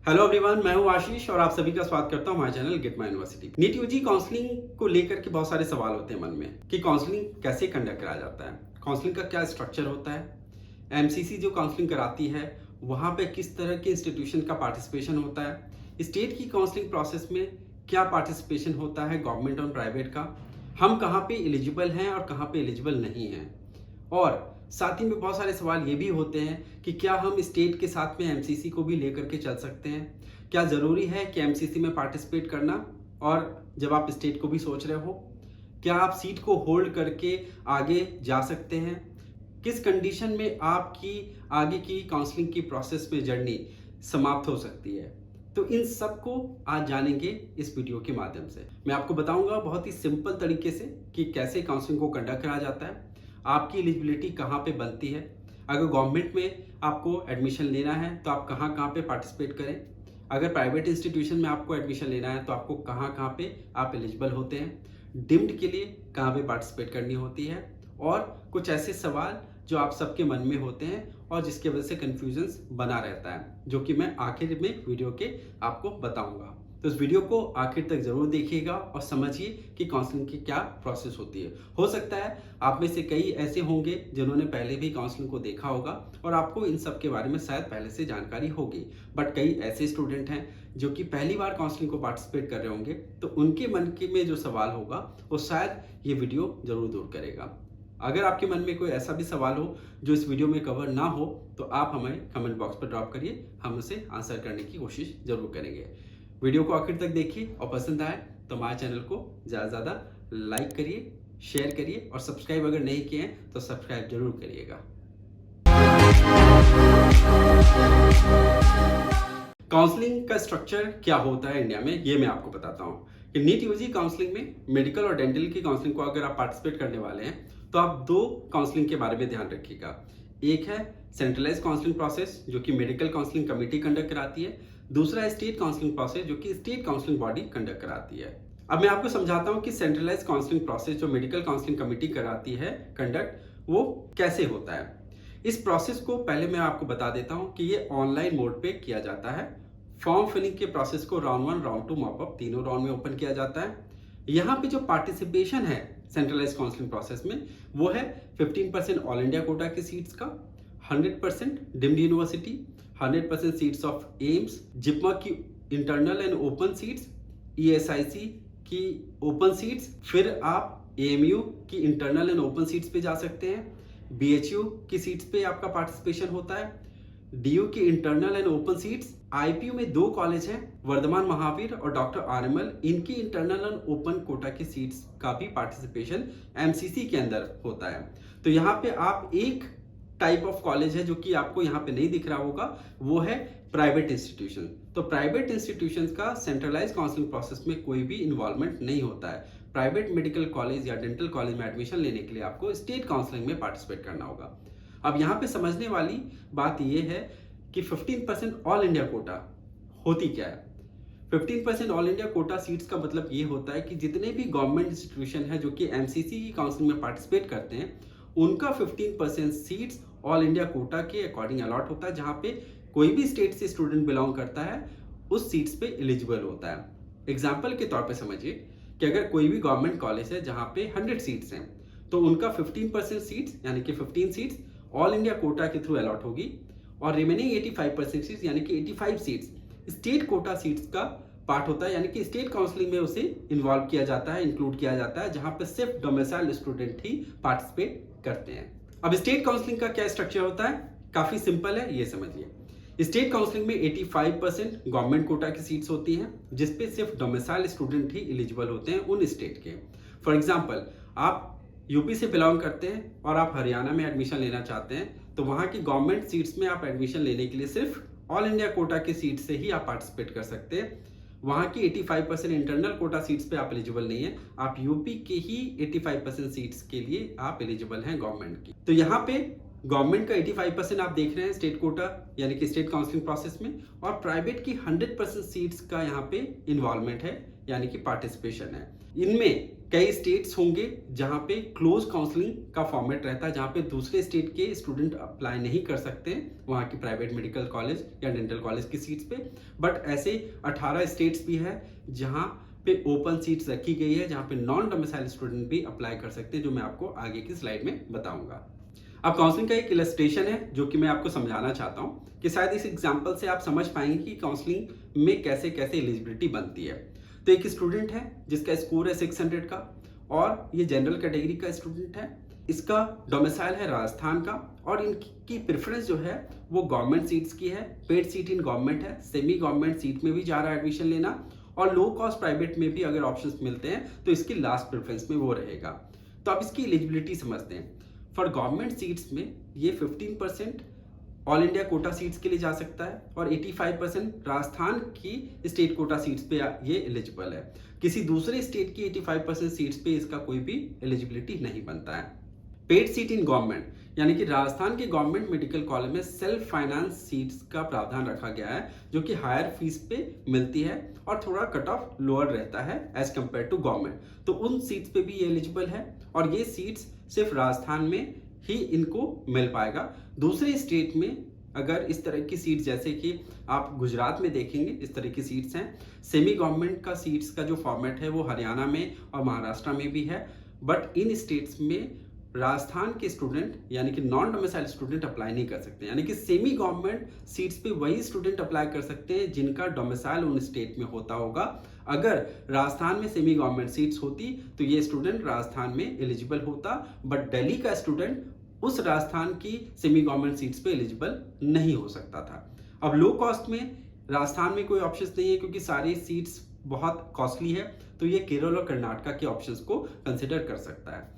Hello everyone, मैं हूं आशीष और आप सभी का स्वागत करता हूं हमारे channel Get My University. NEET UG counselling को लेकर के बहुत सारे सवाल होते हैं मन में कि काउंसलिंग कैसे कंडक्ट कराया जाता है, काउंसलिंग का क्या स्ट्रक्चर होता है, एमसीसी जो काउंसलिंग कराती है वहां पे किस तरह के इंस्टीट्यूशन का पार्टिसिपेशन होता है, स्टेट की काउंसलिंग प्रोसेस में क्या पार्टिसिपेशन होता है गवर्नमेंट और प्राइवेट का, हम कहाँ पे एलिजिबल हैं और कहाँ पे एलिजिबल नहीं हैं, और साथ ही में बहुत सारे सवाल ये भी होते हैं कि क्या हम स्टेट के साथ में एमसीसी को भी लेकर के चल सकते हैं, क्या ज़रूरी है कि एमसीसी में पार्टिसिपेट करना, और जब आप स्टेट को भी सोच रहे हो क्या आप सीट को होल्ड करके आगे जा सकते हैं, किस कंडीशन में आपकी आगे की काउंसलिंग की प्रोसेस में जर्नी समाप्त हो सकती है। तो इन सब को आज जानेंगे इस वीडियो के माध्यम से। मैं आपको बताऊंगा बहुत ही सिंपल तरीके से कि कैसे काउंसलिंग को कंडक्ट करा जाता है, आपकी एलिजिबिलिटी कहाँ पे बनती है, अगर गवर्नमेंट में आपको एडमिशन लेना है तो आप कहाँ कहाँ पे पार्टिसिपेट करें, अगर प्राइवेट इंस्टीट्यूशन में आपको एडमिशन लेना है तो आपको कहाँ कहाँ पे आप एलिजिबल होते हैं, डिम्ड के लिए कहाँ पे पार्टिसिपेट करनी होती है, और कुछ ऐसे सवाल जो आप सबके मन में होते हैं और जिसकी वजह से कन्फ्यूजन्स बना रहता है, जो कि मैं आखिर में वीडियो के आपको बताऊंगा। तो इस वीडियो को आखिर तक जरूर देखिएगा और समझिए कि काउंसलिंग की क्या प्रोसेस होती है। हो सकता है आप में से कई ऐसे होंगे जिन्होंने पहले भी काउंसलिंग को देखा होगा और आपको इन सब के बारे में शायद पहले से जानकारी होगी, बट कई ऐसे स्टूडेंट हैं जो कि पहली बार काउंसलिंग को पार्टिसिपेट कर रहे होंगे, तो उनके मन के में जो सवाल होगा वो शायद ये वीडियो जरूर दूर करेगा। अगर आपके मन में कोई ऐसा भी सवाल हो जो इस वीडियो में कवर ना हो तो आप हमें कमेंट बॉक्स पर ड्रॉप करिए, हम उसे आंसर करने की कोशिश जरूर करेंगे। वीडियो को आखिर तक देखिए और पसंद आए तो हमारे चैनल को ज़्यादा से ज़्यादा लाइक करिए, शेयर करिए और सब्सक्राइब अगर नहीं किए हैं तो सब्सक्राइब जरूर करिएगा। काउंसलिंग का स्ट्रक्चर क्या होता है इंडिया में, ये मैं आपको बताता हूँ कि नीट यूजी काउंसलिंग में मेडिकल और डेंटल की काउंसलिंग को अगर आप पार्टिसिपेट करने वाले हैं तो आप दो काउंसलिंग के बारे में ध्यान रखिएगा। एक है सेंट्रलाइज काउंसलिंग प्रोसेस जो कि मेडिकल काउंसलिंग कमेटी कंडक्ट कराती है, दूसरा है स्टेट काउंसलिंग प्रोसेस जो कि स्टेट काउंसलिंग बॉडी कंडक्ट कराती है। अब मैं आपको समझाता हूँ कि सेंट्रलाइज काउंसलिंग प्रोसेस जो मेडिकल काउंसलिंग कमेटी कराती है कंडक्ट, वो कैसे होता है। इस प्रोसेस को पहले मैं आपको बता देता हूँ कि ये ऑनलाइन मोड पे किया जाता है। फॉर्म फिलिंग के प्रोसेस को राउंड 1, राउंड 2, मॉपअप तीनों राउंड में ओपन किया जाता है। यहाँ पे जो पार्टिसिपेशन है सेंट्रलाइज काउंसलिंग प्रोसेस में वो है 15% ऑल इंडिया कोटा की सीट्स का, 100% deemed university, 100% seats of AIIMS, JIPMER की internal and open seats, ESIC की ओपन सीट्स, फिर आप एएमयू की इंटरनल एंड ओपन सीट्स पे जा सकते हैं, बीएचयू की सीट्स पे आपका पार्टिसिपेशन होता है, डीयू की internal and open seats, IPU में दो कॉलेज हैं वर्धमान महावीर और डॉक्टर आरएमएल, इनकी इंटरनल एंड ओपन कोटा की सीट्स का भी पार्टिसिपेशन एमसीसी के अंदर होता है। तो यहाँ पे आप एक टाइप ऑफ कॉलेज है जो कि आपको यहाँ पे नहीं दिख रहा होगा, वो है प्राइवेट इंस्टीट्यूशन। तो प्राइवेट इंस्टीट्यूशंस का सेंट्रलाइज काउंसलिंग प्रोसेस में कोई भी इन्वॉल्वमेंट नहीं होता है। प्राइवेट मेडिकल कॉलेज या डेंटल कॉलेज में एडमिशन लेने के लिए आपको स्टेट काउंसलिंग में पार्टिसिपेट करना होगा। अब यहाँ पे समझने वाली बात यह है कि 15% ऑल इंडिया कोटा होती क्या है। 15% ऑल इंडिया कोटा सीट्स का मतलब ये होता है कि जितने भी गवर्नमेंट इंस्टीट्यूशन है जो कि एमसीसी की काउंसलिंग में पार्टिसिपेट करते हैं उनका 15% सीट्स ऑल इंडिया कोटा के अकॉर्डिंग अलॉट होता है। जहाँ पे कोई भी स्टेट से स्टूडेंट बिलोंग करता है उस सीट्स पे एलिजिबल होता है। एग्जाम्पल के तौर पे समझिए कि अगर कोई भी गवर्नमेंट कॉलेज है जहाँ पे 100 सीट्स हैं तो उनका 15% सीट्स यानी कि 15 सीट्स ऑल इंडिया कोटा के थ्रू अलॉट होगी और रिमेनिंग 85% सीट्स यानी कि 85 सीट्स स्टेट कोटा सीट्स का पार्ट होता है, यानी कि स्टेट काउंसलिंग में उसे इन्वॉल्व किया जाता है, इंक्लूड किया जाता है, जहां पर सिर्फ डोमिसाइल स्टूडेंट ही पार्टिसिपेट करते हैं। अब स्टेट काउंसलिंग का क्या स्ट्रक्चर होता है, काफी सिंपल है, ये समझिए। स्टेट काउंसलिंग में 85% गवर्नमेंट कोटा की सीट्स होती हैं जिसपे सिर्फ डोमिसाइल स्टूडेंट ही एलिजिबल होते हैं उन स्टेट के। फॉर एग्जाम्पल आप यूपी से बिलोंग करते हैं और आप हरियाणा में एडमिशन लेना चाहते हैं तो वहाँ की गवर्नमेंट सीट्स में आप एडमिशन लेने के लिए सिर्फ ऑल इंडिया कोटा की सीट से ही आप पार्टिसिपेट कर सकते हैं। वहाँ की 85% इंटरनल कोटा सीट्स पे आप एलिजिबल नहीं है, आप यूपी के ही 85% सीट्स के लिए आप एलिजिबल हैं गवर्नमेंट की। तो यहाँ पे गवर्नमेंट का 85% आप देख रहे हैं स्टेट कोटा यानी कि स्टेट काउंसलिंग प्रोसेस में, और प्राइवेट की 100% सीट्स का यहाँ पे इन्वॉल्वमेंट है यानी कि पार्टिसिपेशन है। इनमें कई स्टेट्स होंगे जहां पे क्लोज काउंसलिंग का फॉर्मेट रहता है, जहां पे दूसरे स्टेट के स्टूडेंट अप्लाई नहीं कर सकते हैं वहां की प्राइवेट मेडिकल कॉलेज या डेंटल कॉलेज की सीट्स पे। बट ऐसे 18 स्टेट्स भी है जहां पे ओपन सीट्स रखी गई है, जहां पे नॉन डोमिसाइल स्टूडेंट भी अप्लाई कर सकते हैं, जो मैं आपको आगे की स्लाइड में बताऊंगा। अब काउंसलिंग का एक इलस्ट्रेशन है जो कि मैं आपको समझाना चाहता हूं कि शायद इस एग्जांपल से आप समझ पाएंगे कि काउंसलिंग में कैसे कैसे एलिजिबिलिटी बनती है। तो एक स्टूडेंट है जिसका स्कोर है 600 का और ये जनरल कैटेगरी का स्टूडेंट है। इसका डोमिसाइल है राजस्थान का और इनकी प्रेफरेंस जो है वो गवर्नमेंट सीट्स की है। पेड सीट इन गवर्नमेंट है, सेमी गवर्नमेंट सीट में भी जा रहा है एडमिशन लेना, और लो कॉस्ट प्राइवेट में भी अगर ऑप्शंस मिलते हैं तो इसकी लास्ट प्रेफरेंस में वो रहेगा। तो आप इसकी एलिजिबिलिटी समझते हैं। फॉर गवर्नमेंट सीट्स में ये 15% ऑल इंडिया कोटा सीट्स के लिए जा सकता है और 85% राजस्थान की स्टेट कोटा सीट्स पे ये एलिजिबल है। किसी दूसरे स्टेट की 85% सीट्स पे इसका कोई भी एलिजिबिलिटी नहीं बनता है। पेड सीट इन गवर्नमेंट यानी कि राजस्थान के गवर्नमेंट मेडिकल कॉलेज में सेल्फ फाइनेंस सीट्स का प्रावधान रखा गया है, जो कि हायर फीस पे मिलती है और थोड़ा कट ऑफ लोअर रहता है एज कंपेयर टू गवर्नमेंट। तो उन सीट्स पे भी ये एलिजिबल है और ये सीट्स सिर्फ राजस्थान में ही इनको मिल पाएगा। दूसरे स्टेट में अगर इस तरह की सीट्स, जैसे कि आप गुजरात में देखेंगे इस तरह की सीट्स हैं। सेमी गवर्नमेंट का सीट्स का जो फॉर्मेट है वो हरियाणा में और महाराष्ट्र में भी है, बट इन स्टेट्स में राजस्थान के स्टूडेंट यानी कि नॉन डोमिसाइल स्टूडेंट अप्लाई नहीं कर सकते। यानी कि सेमी गवर्नमेंट सीट्स पे वही स्टूडेंट अप्लाई कर सकते हैं जिनका डोमिसाइल उन स्टेट में होता होगा। अगर राजस्थान में सेमी गवर्नमेंट सीट्स होती तो ये स्टूडेंट राजस्थान में एलिजिबल होता, बट दिल्ली का स्टूडेंट उस राजस्थान की सेमी गवर्नमेंट सीट्स पे एलिजिबल नहीं हो सकता था। अब लो कॉस्ट में राजस्थान में कोई ऑप्शंस नहीं है क्योंकि सारी सीट्स बहुत कॉस्टली है, तो ये केरल और कर्नाटक के ऑप्शंस को कंसिडर कर सकता है।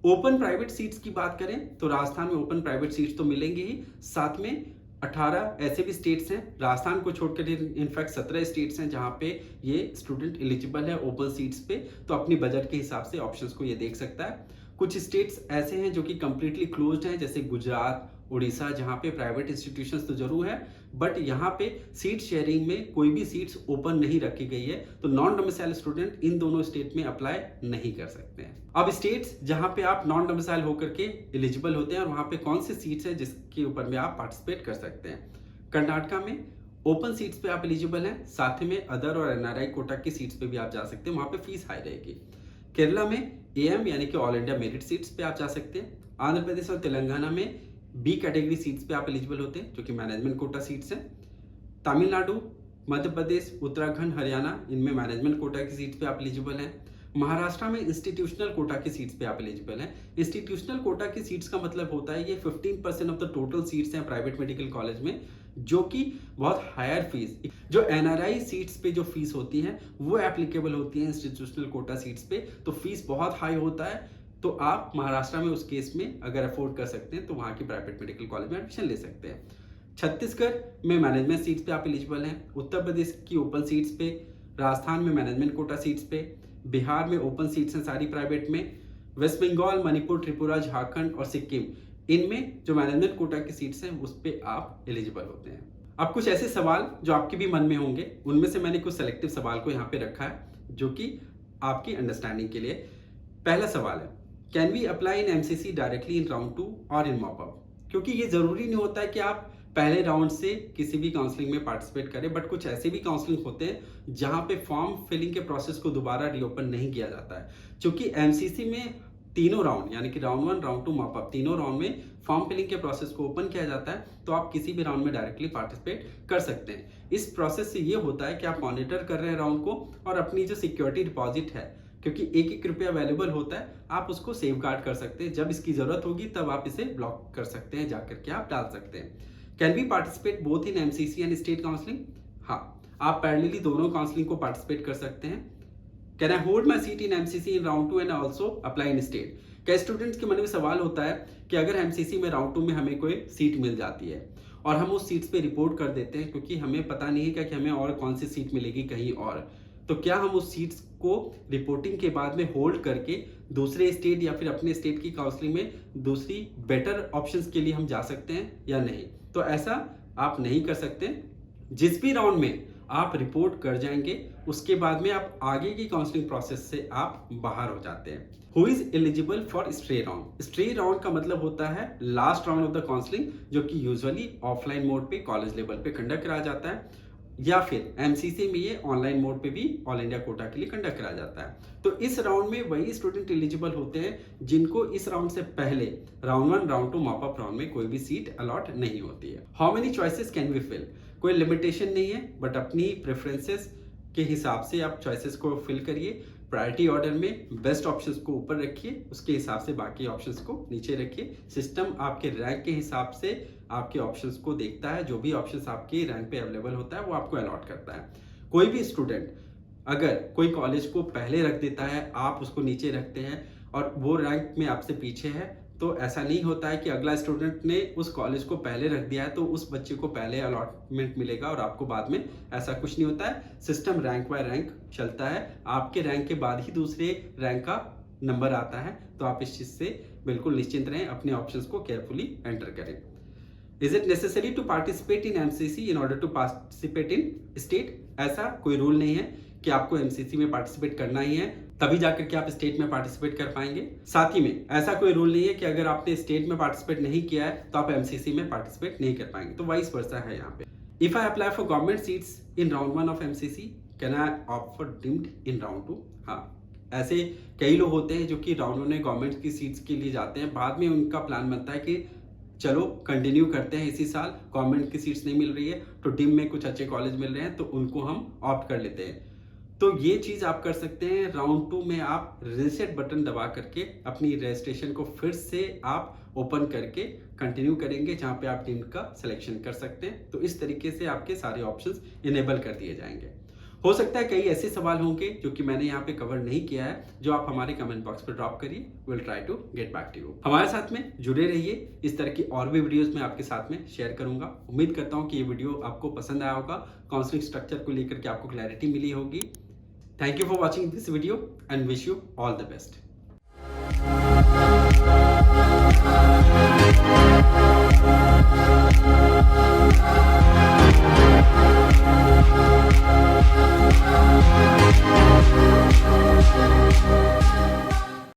ओपन प्राइवेट सीट्स की बात करें तो राजस्थान में ओपन प्राइवेट सीट्स तो मिलेंगे ही, साथ में 18 ऐसे भी स्टेट्स हैं राजस्थान को छोड़कर, इनफैक्ट 17 स्टेट्स हैं जहां पे ये स्टूडेंट एलिजिबल है ओपन सीट्स पे। तो अपनी बजट के हिसाब से ऑप्शंस को ये देख सकता है। कुछ स्टेट्स ऐसे हैं जो कि कंप्लीटली क्लोज्ड हैं, जैसे गुजरात, उड़ीसा, जहां पे प्राइवेट इंस्टीट्यूशंस तो जरूर है बट यहाँ पे सीट शेयरिंग में कोई भी सीट्स ओपन नहीं रखी गई है, तो नॉन डोमिसाइल स्टूडेंट इन दोनों स्टेट में अप्लाई नहीं कर सकते हैं। अब स्टेट्स जहां पे आप नॉन डोमिसाइल होकर के एलिजिबल होते हैं और वहां पे कौन सी सीट्स है जिसके ऊपर में आप पार्टिसिपेट कर सकते हैं। कर्नाटका में ओपन सीट्स पे आप एलिजिबल हैं, साथ में अदर और एनआरआई कोटा की सीट्स पे भी आप जा सकते हैं, वहां पे फीस हाई रहेगी। केरला में एएम यानी कि ऑल इंडिया मेरिट सीट्स पे आप जा सकते हैं। आंध्र प्रदेश और तेलंगाना में बी कैटेगरी सीट्स पे आप एलिजिबल होते हैं जो कि मैनेजमेंट कोटा सीट्स हैं। तमिलनाडु, मध्य प्रदेश, उत्तराखंड, हरियाणा, इनमें मैनेजमेंट कोटा की सीट्स पे आप एलिजिबल हैं। महाराष्ट्र में इंस्टीट्यूशनल कोटा की सीट्स पे आप एलिजिबल हैं। इंस्टीट्यूशनल कोटा की सीट्स का मतलब होता है ये 15% ऑफ द टोटल सीट्स हैं प्राइवेट मेडिकल कॉलेज में, जो कि बहुत हायर फीस, जो एनआरआई सीट्स पे जो फीस होती है वो एप्लीकेबल होती है इंस्टीट्यूशनल कोटा सीट्स पे, तो फीस बहुत हाई होता है। तो आप महाराष्ट्र में उस केस में अगर अफोर्ड कर सकते हैं तो वहां की प्राइवेट मेडिकल कॉलेज में एडमिशन ले सकते हैं। छत्तीसगढ़ में मैनेजमेंट सीट्स पे आप एलिजिबल हैं। उत्तर प्रदेश की ओपन सीट्स पे, राजस्थान में मैनेजमेंट कोटा सीट्स पे, बिहार में ओपन सीट्स हैं सारी प्राइवेट में, वेस्ट बंगाल, मणिपुर, त्रिपुरा, झारखंड और सिक्किम, इनमें जो मैनेजमेंट कोटा की सीट्स हैं उस पे आप एलिजिबल होते हैं। अब कुछ ऐसे सवाल जो आपके भी मन में होंगे, उनमें से मैंने कुछ सेलेक्टिव सवाल को यहाँ पे रखा है जो कि आपकी अंडरस्टैंडिंग के लिए। पहला सवाल है, can we apply in MCC directly in round 2 और इन मॉप अप? क्योंकि ये जरूरी नहीं होता है कि आप पहले राउंड से किसी भी काउंसलिंग में पार्टिसिपेट करें, बट कुछ ऐसे भी काउंसलिंग होते हैं जहां पे फॉर्म फिलिंग के प्रोसेस को दोबारा रीओपन नहीं किया जाता है। क्योंकि एमसीसी में तीनों राउंड यानी कि राउंड 1, राउंड 2, मॉप अप, तीनों राउंड में फॉर्म फिलिंग के प्रोसेस को ओपन किया जाता है, तो आप किसी भी राउंड में डायरेक्टली पार्टिसिपेट कर सकते हैं। इस प्रोसेस से ये होता है कि आप मॉनिटर कर रहे हैं राउंड को और अपनी जो सिक्योरिटी डिपॉजिट है, क्योंकि 1-1 रुपया अवेलेबल होता है, आप उसको सेव गार्ड कर सकते हैं। जब इसकी जरूरत होगी तब आप इसे ब्लॉक कर सकते हैं, जाकर के आप डाल सकते हैं। Can we participate both in MCC and state counselling? हाँ, आप पैरेलली दोनों काउंसलिंग को पार्टिसिपेट कर सकते हैं। Can I hold my seat in MCC in round 2 and also apply in state? कई स्टूडेंट्स के मन में सवाल होता है कि अगर एमसीसी में राउंड 2 में हमें कोई सीट मिल जाती है और हम उस सीट्स पे रिपोर्ट कर देते हैं, क्योंकि हमें पता नहीं है कि हमें और कौन सी सीट मिलेगी कहीं और, तो क्या हम उस सीट्स को रिपोर्टिंग के बाद में होल्ड करके दूसरे स्टेट या फिर अपने स्टेट की काउंसलिंग में दूसरी बेटर ऑप्शंस के लिए हम जा सकते हैं या नहीं? तो ऐसा आप नहीं कर सकते। जिस भी राउंड में आप रिपोर्ट कर जाएंगे, उसके बाद में आप आगे की काउंसलिंग प्रोसेस से आप बाहर हो जाते हैं। Who is eligible for stray round? Stray round का मतलब होता है last round of the counselling, जो कि यूजुअली ऑफलाइन मोड पे कॉलेज लेवल पे कंडक्ट कराया जाता है, या फिर एमसीसी में ये ऑनलाइन मोड पे भी ऑल इंडिया कोटा के लिए कंडक्ट कराया जाता है। तो इस राउंड में वही स्टूडेंट एलिजिबल होते हैं जिनको इस राउंड से पहले round 1, round 2 mop up round में कोई भी सीट अलॉट नहीं होती है। How many choices can we fill? कोई लिमिटेशन नहीं है, बट अपनी प्रेफरेंसेस के हिसाब से आप चॉइसेस को फिल करिए। प्रायोरिटी ऑर्डर में बेस्ट ऑप्शंस को ऊपर रखिए, उसके हिसाब से बाकी ऑप्शंस को नीचे रखिए। सिस्टम आपके रैंक के हिसाब से आपके ऑप्शंस को देखता है, जो भी ऑप्शंस आपके रैंक पे अवेलेबल होता है वो आपको अलॉट करता है। कोई भी स्टूडेंट अगर कोई कॉलेज को पहले रख देता है, आप उसको नीचे रखते हैं और वो रैंक में आपसे पीछे है, तो ऐसा नहीं होता है कि अगला स्टूडेंट ने उस कॉलेज को पहले रख दिया है तो उस बच्चे को पहले अलॉटमेंट मिलेगा और आपको बाद में, ऐसा कुछ नहीं होता है। सिस्टम रैंक बाय रैंक चलता है, आपके रैंक के बाद ही दूसरे रैंक का नंबर आता है। तो आप इस चीज़ से बिल्कुल निश्चिंत रहें, अपने ऑप्शंस को केयरफुली एंटर करें। Is it necessary to participate in MCC in order to participate in state? ऐसा कोई रूल नहीं है कि आपको एमसीसी में पार्टिसिपेट करना ही है तभी जाकर के आप स्टेट में पार्टिसिपेट कर पाएंगे। साथ ही में ऐसा कोई रूल नहीं है कि अगर आपने स्टेट में पार्टिसिपेट नहीं किया है तो आप एमसीसी में पार्टिसिपेट नहीं कर पाएंगे। तो वाइस वर्सा है यहाँ पे। If I apply for government seats in round 1 of MCC, can I opt for deemed in round 2? हाँ, ऐसे कई लोग होते हैं जो कि राउंड 1 में गवर्नमेंट की सीट्स के लिए जाते हैं, बाद में उनका प्लान बनता है कि चलो कंटिन्यू करते हैं, इसी साल गवर्नमेंट की सीट्स नहीं मिल रही है तो डिम में कुछ अच्छे कॉलेज मिल रहे हैं तो उनको हम ऑप्ट कर लेते हैं। तो ये चीज़ आप कर सकते हैं। राउंड 2 में आप रीसेट बटन दबा करके अपनी रजिस्ट्रेशन को फिर से आप ओपन करके कंटिन्यू करेंगे, जहाँ पे आप टीम का सिलेक्शन कर सकते हैं। तो इस तरीके से आपके सारे ऑप्शंस इनेबल कर दिए जाएंगे। हो सकता है कई ऐसे सवाल होंगे जो कि मैंने यहाँ पे कवर नहीं किया है, जो आप हमारे कमेंट बॉक्स पर ड्रॉप करिए, will try to get back to you. हमारे साथ में जुड़े रहिए, इस तरह की और भी वीडियोस मैं आपके साथ में शेयर करूंगा। उम्मीद करता हूँ कि ये वीडियो आपको पसंद आया होगा, काउंसलिंग स्ट्रक्चर को लेकर के आपको क्लैरिटी मिली होगी। Thank you for watching this video and wish you all the best.